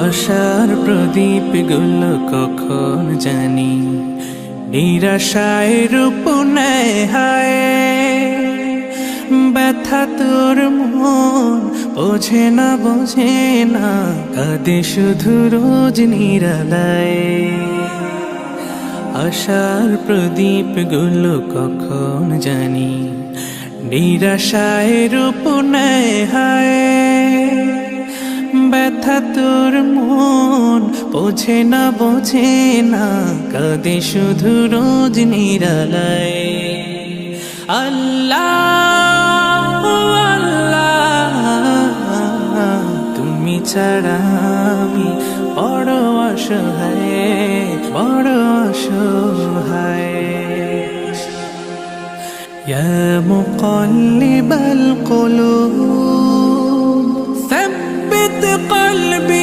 আশার প্রদীপ গুলো কখন জানি নিরাশায় রূপ নেয় হায়। ব্যথা তোর মন বোঝে না কাঁদে শুধু রোজ নিরালায়। আশার প্রদীপ গুলো কখন জানি নিরাশায় রূপ নেয় হায়। ব্যথা তোর মন বোঝে না কাঁদে শুধু রোজ নিরালায়। আল্লাহ আল্লাহ তুমি ছাড়া আমি বড় অসহায়। ইয়া মুকাল্লিবাল কুলুব ثبت قلبي